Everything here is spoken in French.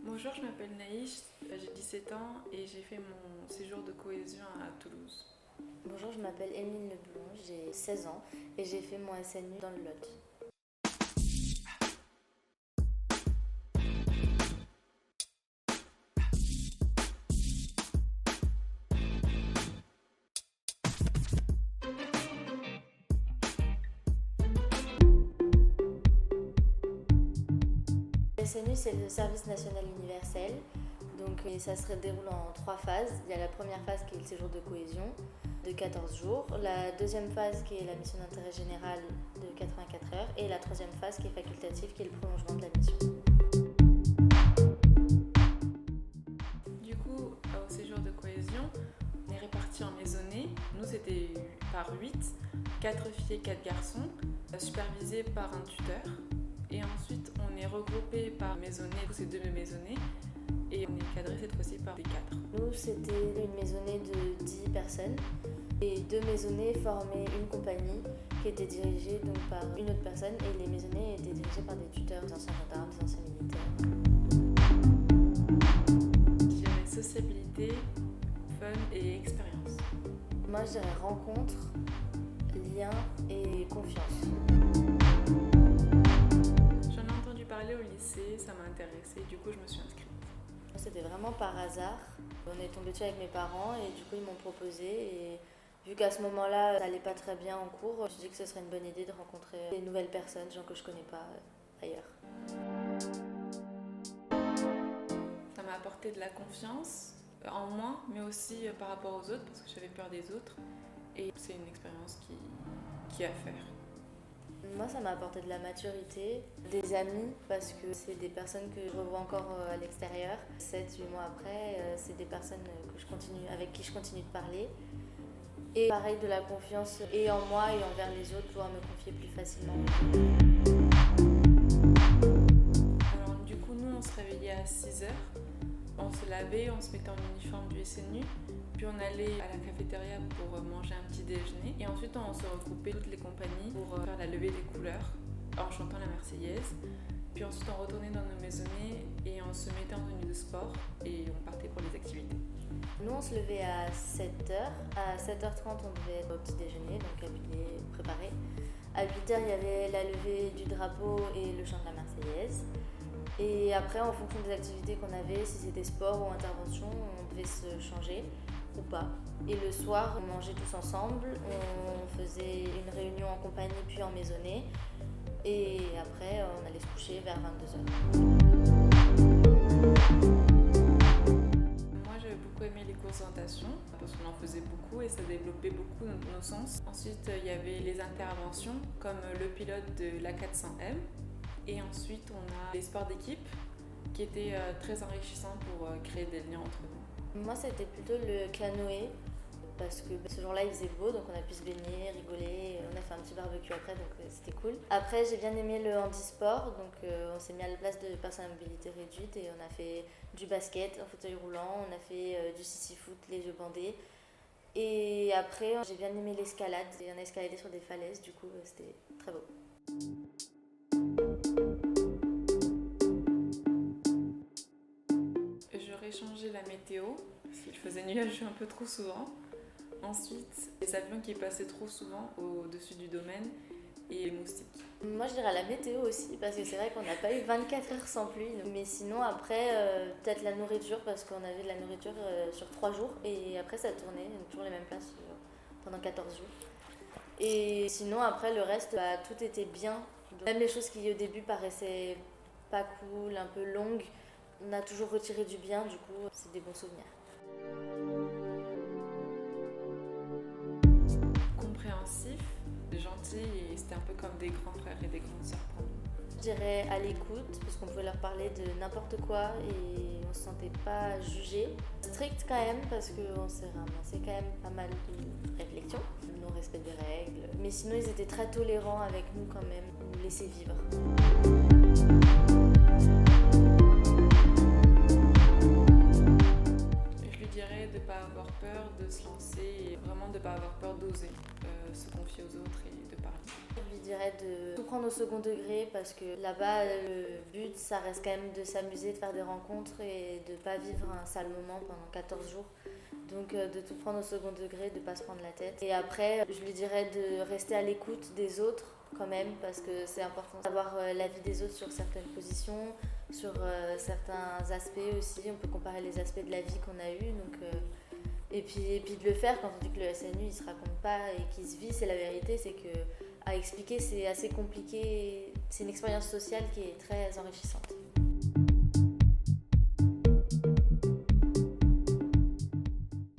Bonjour, je m'appelle Naïch, j'ai 17 ans et j'ai fait mon séjour de cohésion à Toulouse. Bonjour, je m'appelle Émile Leblond, j'ai 16 ans et j'ai fait mon SNU dans le Lot. Le SNU, c'est le service national universel. Donc, ça se déroule en 3 phases. Il y a la première phase qui est le séjour de cohésion de 14 jours, la deuxième phase qui est la mission d'intérêt général de 84 heures et la troisième phase qui est facultative qui est le prolongement de la mission. Du coup, au séjour de cohésion, on est répartis en maisonnées. Nous, c'était par 8, 4 filles et 4 garçons, supervisés par un tuteur. Et ensuite, on est regroupés par maisonnée, c'est 2 maisonnées, et on est cadré cette fois-ci par des cadres. Nous, c'était une maisonnée de 10 personnes et 2 maisonnées formaient une compagnie qui était dirigée donc par une autre personne et les maisonnées étaient dirigées par des tuteurs, des anciens gendarmes, des anciens militaires. Je dirais sociabilité, fun et expérience. Moi, je dirais rencontre, lien et confiance. J'en ai entendu parler au lycée, ça m'a intéressée, du coup je me suis inscrite. C'était vraiment par hasard. On est tombé dessus avec mes parents et du coup ils m'ont proposé. Et vu qu'à ce moment-là, ça allait pas très bien en cours, je me suis dit que ce serait une bonne idée de rencontrer des nouvelles personnes, gens que je connais pas ailleurs. Ça m'a apporté de la confiance en moi, mais aussi par rapport aux autres, parce que j'avais peur des autres. Et c'est une expérience qui est à faire. Moi, ça m'a apporté de la maturité, des amis, parce que c'est des personnes que je revois encore à l'extérieur. 7-8 mois après, c'est des personnes avec qui je continue de parler. Et pareil, de la confiance et en moi et envers les autres, pouvoir me confier plus facilement. Alors du coup, nous, on se réveillait à 6h. On se lavait, on se mettait en uniforme du SNU. Puis on allait à la cafétéria pour manger un petit déjeuner. Et ensuite, on se regroupait toutes les compagnies pour faire la levée des couleurs en chantant la Marseillaise. Puis ensuite, on retournait dans nos maisonnées et on se mettait en tenue de sport et on partait pour les activités. Nous, on se levait à 7h. À 7h30, on devait être au petit déjeuner, donc habillé, préparé. À 8h, il y avait la levée du drapeau et le chant de la Marseillaise. Et après, en fonction des activités qu'on avait, si c'était sport ou intervention, on devait se changer ou pas. Et le soir, on mangeait tous ensemble, on faisait une réunion en compagnie puis en maisonnée. Et après, on allait se coucher vers 22h. Moi, j'avais beaucoup aimé les courses d'orientation parce qu'on en faisait beaucoup et ça développait beaucoup nos sens. Ensuite, il y avait les interventions comme le pilote de l'A400M. Et ensuite, on a les sports d'équipe qui étaient très enrichissants pour créer des liens entre nous. Moi, c'était plutôt le canoë parce que ce jour-là, il faisait beau, donc on a pu se baigner, rigoler. On a fait un petit barbecue après, donc c'était cool. Après, j'ai bien aimé le handisport, donc on s'est mis à la place de personnes à mobilité réduite et on a fait du basket en fauteuil roulant, on a fait du sissi-foot, les jeux bandés. Et après, j'ai bien aimé l'escalade. Et on a escaladé sur des falaises, du coup, c'était très beau. J'aurais changé la météo, parce qu'il faisait nuageux un peu trop souvent. Ensuite, les avions qui passaient trop souvent au-dessus du domaine et les moustiques. Moi, je dirais la météo aussi, parce que c'est vrai qu'on n'a pas eu 24 heures sans pluie. Mais sinon, après, peut-être la nourriture, parce qu'on avait de la nourriture sur 3 jours. Et après, ça tournait, toujours les mêmes places pendant 14 jours. Et sinon, après, le reste, tout était bien. Même les choses qui, au début, paraissaient pas cool, un peu longues, on a toujours retiré du bien, du coup, c'est des bons souvenirs. Compréhensif, gentil et c'était un peu comme des grands frères et des grandes sœurs pour nous. Je dirais à l'écoute, parce qu'on pouvait leur parler de n'importe quoi et on se sentait pas jugé. Strict quand même, parce qu'on s'est ramassé quand même pas mal de réflexions, non-respect des règles. Mais sinon, ils étaient très tolérants avec nous quand même, ils nous laissaient vivre. Je lui dirais de ne pas avoir peur de se lancer et vraiment de ne pas avoir peur d'oser. se confier aux autres et de parler. Je lui dirais de tout prendre au second degré parce que là-bas, le but, ça reste quand même de s'amuser, de faire des rencontres et de ne pas vivre un sale moment pendant 14 jours. Donc de tout prendre au second degré, de ne pas se prendre la tête. Et après, je lui dirais de rester à l'écoute des autres quand même parce que c'est important d'avoir l'avis des autres sur certaines positions, sur certains aspects aussi. On peut comparer les aspects de la vie qu'on a eue. Et puis de le faire quand on dit que le SNU il se raconte pas et qu'il se vit, c'est la vérité, c'est que à expliquer c'est assez compliqué, c'est une expérience sociale qui est très enrichissante.